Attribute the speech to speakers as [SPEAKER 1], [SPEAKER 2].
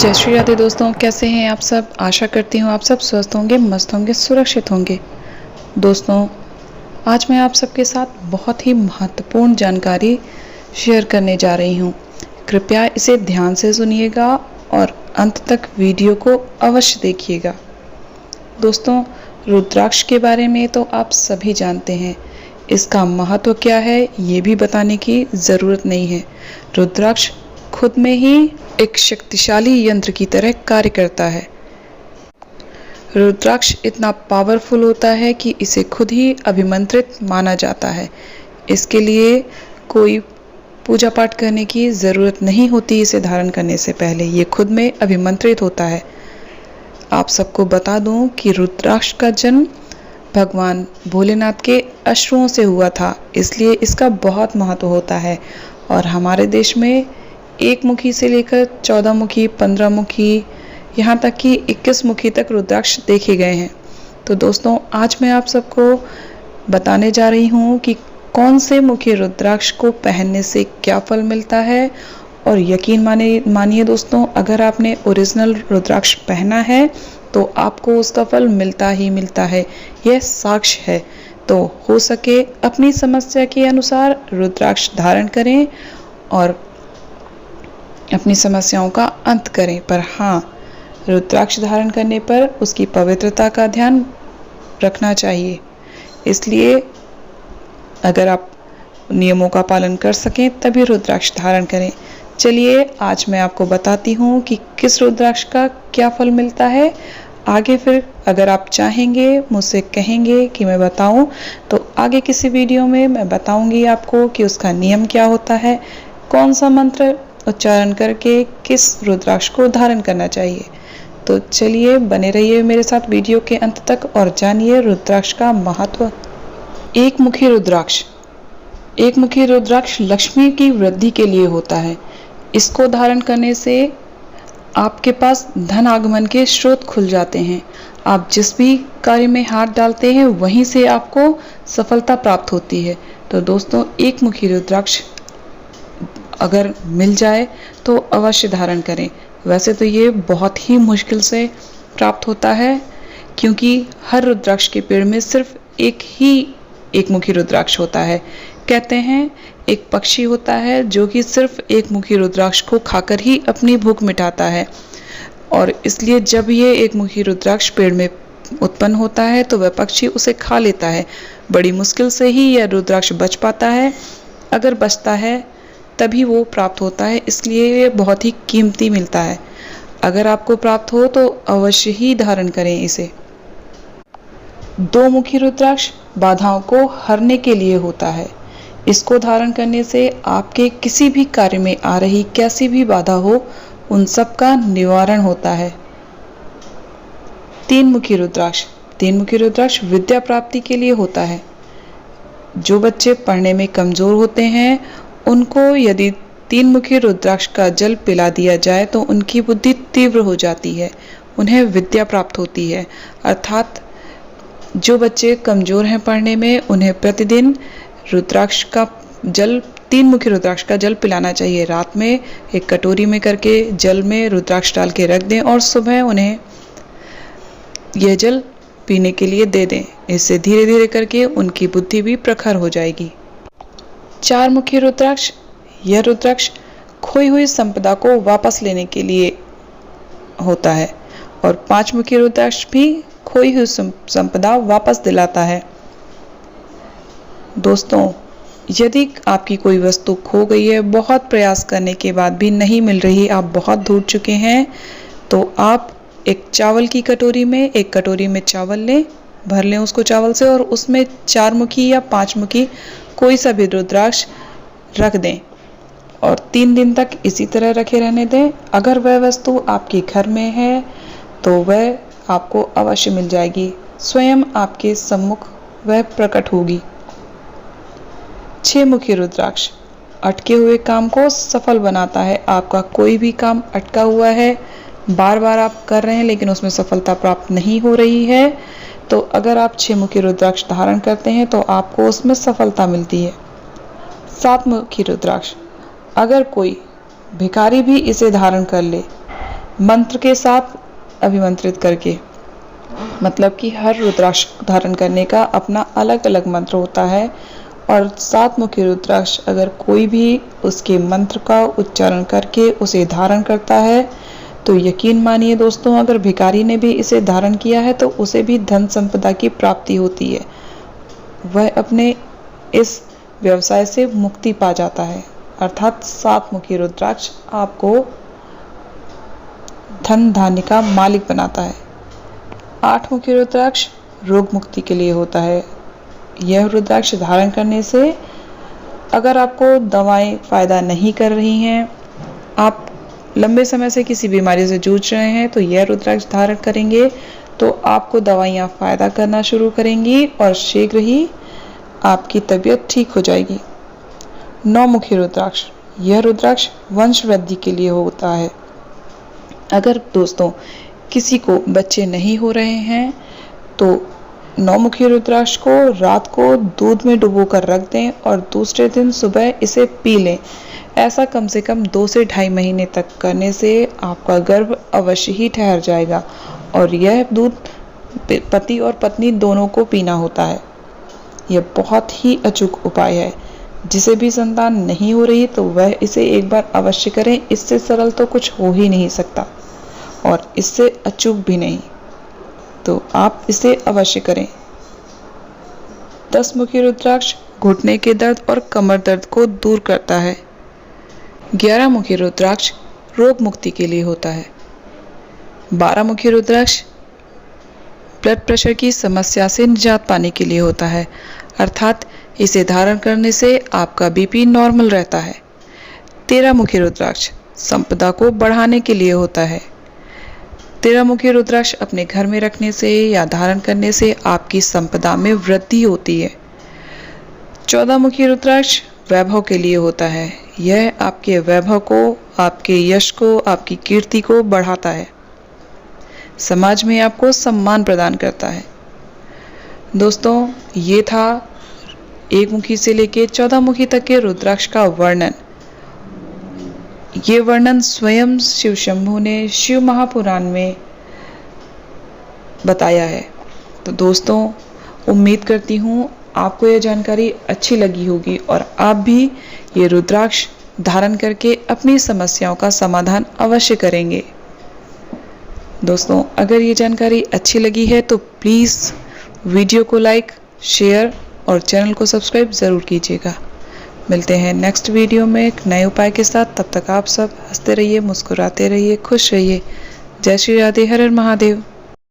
[SPEAKER 1] जय श्री राधे दोस्तों, कैसे हैं आप सब। आशा करती हूँ आप सब स्वस्थ होंगे, मस्त होंगे, सुरक्षित होंगे। दोस्तों, आज मैं आप सबके साथ बहुत ही महत्वपूर्ण जानकारी शेयर करने जा रही हूँ। कृपया इसे ध्यान से सुनिएगा और अंत तक वीडियो को अवश्य देखिएगा। दोस्तों, रुद्राक्ष के बारे में तो आप सभी जानते हैं। इसका महत्व क्या है ये भी बताने की ज़रूरत नहीं है। रुद्राक्ष खुद में ही एक शक्तिशाली यंत्र की तरह कार्य करता है। रुद्राक्ष इतना पावरफुल होता है कि इसे खुद ही अभिमंत्रित माना जाता है। इसके लिए कोई पूजा पाठ करने की ज़रूरत नहीं होती। इसे धारण करने से पहले ये खुद में अभिमंत्रित होता है। आप सबको बता दूं कि रुद्राक्ष का जन्म भगवान भोलेनाथ के अश्रुओं से हुआ था, इसलिए इसका बहुत महत्व होता है। और हमारे देश में 1 मुखी से लेकर 14 मुखी, 15 मुखी, यहाँ तक कि 21 मुखी तक रुद्राक्ष देखे गए हैं। तो दोस्तों, आज मैं आप सबको बताने जा रही हूँ कि कौन से मुखी रुद्राक्ष को पहनने से क्या फल मिलता है। और यकीन मानिए दोस्तों, अगर आपने ओरिजिनल रुद्राक्ष पहना है तो आपको उसका फल मिलता ही मिलता है। यह साक्ष्य है। तो हो सके अपनी समस्या के अनुसार रुद्राक्ष धारण करें और अपनी समस्याओं का अंत करें। पर हाँ, रुद्राक्ष धारण करने पर उसकी पवित्रता का ध्यान रखना चाहिए। इसलिए अगर आप नियमों का पालन कर सकें तभी रुद्राक्ष धारण करें। चलिए, आज मैं आपको बताती हूँ कि किस रुद्राक्ष का क्या फल मिलता है। आगे फिर अगर आप चाहेंगे, मुझसे कहेंगे कि मैं बताऊं, तो आगे किसी वीडियो में मैं बताऊंगी आपको कि उसका नियम क्या होता है, कौन सा मंत्र उच्चारण करके किस रुद्राक्ष को धारण करना चाहिए। तो चलिए, बने रहिए मेरे साथ वीडियो के अंत तक और जानिए रुद्राक्ष का महत्व। 1 मुखी रुद्राक्ष। 1 मुखी रुद्राक्ष लक्ष्मी की वृद्धि के लिए होता है। इसको धारण करने से आपके पास धन आगमन के स्रोत खुल जाते हैं। आप जिस भी कार्य में हाथ डालते हैं वहीं से आपको सफलता प्राप्त होती है। तो दोस्तों, 1 मुखी रुद्राक्ष अगर मिल जाए तो अवश्य धारण करें। वैसे तो ये बहुत ही मुश्किल से प्राप्त होता है, क्योंकि हर रुद्राक्ष के पेड़ में सिर्फ एक ही 1 मुखी रुद्राक्ष होता है। कहते हैं एक पक्षी होता है जो कि सिर्फ 1 मुखी रुद्राक्ष को खाकर ही अपनी भूख मिटाता है। और इसलिए जब ये 1 मुखी रुद्राक्ष पेड़ में उत्पन्न होता है तो वह पक्षी उसे खा लेता है। बड़ी मुश्किल से ही यह रुद्राक्ष बच पाता है। अगर बचता है तभी वो प्राप्त होता है, इसलिए ये बहुत ही कीमती मिलता है। अगर आपको प्राप्त हो तो अवश्य ही धारण करें इसे। 2 मुखी रुद्राक्ष बाधाओं को हरने के लिए होता है। इसको धारण करने से आपके किसी भी कार्य में आ रही कैसी भी बाधा हो, उन सब का निवारण होता है। 3 मुखी रुद्राक्ष। 3 मुखी रुद्राक्ष विद्या प्राप्ति के लिए होता है। जो बच्चे पढ़ने में कमजोर होते हैं उनको यदि 3 मुखी रुद्राक्ष का जल पिला दिया जाए तो उनकी बुद्धि तीव्र हो जाती है, उन्हें विद्या प्राप्त होती है। अर्थात जो बच्चे कमजोर हैं पढ़ने में, उन्हें प्रतिदिन रुद्राक्ष का जल, 3 मुखी रुद्राक्ष का जल पिलाना चाहिए। रात में एक कटोरी में करके जल में रुद्राक्ष डाल के रख दें और सुबह उन्हें यह जल पीने के लिए दे दें। इससे धीरे धीरे करके उनकी बुद्धि भी प्रखर हो जाएगी। 4 मुखी रुद्राक्ष। यह रुद्राक्ष खोई हुई संपदा को वापस लेने के लिए होता है। और 5 मुखी रुद्राक्ष भी खोई हुई संपदा वापस दिलाता है। दोस्तों, यदि आपकी कोई वस्तु खो गई है, बहुत प्रयास करने के बाद भी नहीं मिल रही, आप बहुत ढूंढ चुके हैं, तो आप एक चावल की कटोरी में, 1 कटोरी में चावल लें, भर लें उसको चावल से, और उसमें 4 मुखी या 5 मुखी कोई सा भी रुद्राक्ष रख दें और 3 दिन तक इसी तरह रखे रहने दें। अगर वह वस्तु आपके घर में है तो वह आपको अवश्य मिल जाएगी, स्वयं आपके सम्मुख वह प्रकट होगी। 6 मुखी रुद्राक्ष अटके हुए काम को सफल बनाता है। आपका कोई भी काम अटका हुआ है, बार बार आप कर रहे हैं लेकिन उसमें सफलता प्राप्त नहीं हो रही है, तो अगर आप 6 मुखी रुद्राक्ष धारण करते हैं तो आपको उसमें सफलता मिलती है। 7 मुखी रुद्राक्ष। अगर कोई भिखारी भी इसे धारण कर ले मंत्र के साथ अभिमंत्रित करके, मतलब कि हर रुद्राक्ष धारण करने का अपना अलग अलग मंत्र होता है। और 7 मुखी रुद्राक्ष अगर कोई भी उसके मंत्र का उच्चारण करके उसे धारण करता है तो यकीन मानिए दोस्तों, अगर भिखारी ने भी इसे धारण किया है तो उसे भी धन संपदा की प्राप्ति होती है। वह अपने इस व्यवसाय से मुक्ति पा जाता है। अर्थात 7 मुखी रुद्राक्ष आपको धन धान्य का मालिक बनाता है। 8 मुखी रुद्राक्ष रोग मुक्ति के लिए होता है। यह रुद्राक्ष धारण करने से अगर आपको दवाएं फायदा नहीं कर रही हैं, आप लंबे समय से किसी बीमारी से जूझ रहे हैं, तो यह रुद्राक्ष धारण करेंगे तो आपको दवाइयाँ फायदा करना शुरू करेंगी और शीघ्र ही आपकी तबीयत ठीक हो जाएगी। 9 मुखी रुद्राक्ष, यह रुद्राक्ष वंश वृद्धि के लिए होता है। अगर दोस्तों किसी को बच्चे नहीं हो रहे हैं तो 9 मुखी रुद्राक्ष को रात को दूध में डुबोकर रख दें और दूसरे दिन सुबह इसे पी लें। ऐसा कम से कम 2 से 2.5 महीने तक करने से आपका गर्भ अवश्य ही ठहर जाएगा। और यह दूध पति और पत्नी दोनों को पीना होता है। यह बहुत ही अचूक उपाय है। जिसे भी संतान नहीं हो रही तो वह इसे एक बार अवश्य करें। इससे सरल तो कुछ हो ही नहीं सकता और इससे अचूक भी नहीं, तो आप इसे अवश्य करें। 10 मुखी रुद्राक्ष घुटने के दर्द और कमर दर्द को दूर करता है। 11 मुखी रुद्राक्ष रोग मुक्ति के लिए होता है। 12 मुखी रुद्राक्ष ब्लड प्रेशर की समस्या से निजात पाने के लिए होता है। अर्थात इसे धारण करने से आपका बीपी नॉर्मल रहता है। 13 मुखी रुद्राक्ष संपदा को बढ़ाने के लिए होता है। 13 मुखी रुद्राक्ष अपने घर में रखने से या धारण करने से आपकी संपदा में वृद्धि होती है। 14 मुखी रुद्राक्ष वैभव के लिए होता है। यह आपके वैभव को, आपके यश को, आपकी कीर्ति को बढ़ाता है। समाज में आपको सम्मान प्रदान करता है। दोस्तों, ये था 1 मुखी से लेकर 14 मुखी तक के रुद्राक्ष का वर्णन। ये वर्णन स्वयं शिव शंभु ने शिव महापुराण में बताया है। तो दोस्तों, उम्मीद करती हूँ आपको यह जानकारी अच्छी लगी होगी और आप भी ये रुद्राक्ष धारण करके अपनी समस्याओं का समाधान अवश्य करेंगे। दोस्तों, अगर ये जानकारी अच्छी लगी है तो प्लीज़ वीडियो को लाइक, शेयर और चैनल को सब्सक्राइब ज़रूर कीजिएगा। मिलते हैं नेक्स्ट वीडियो में एक नए उपाय के साथ। तब तक आप सब हंसते रहिए, मुस्कुराते रहिए, खुश रहिए। जय श्री राधे, हर हर महादेव।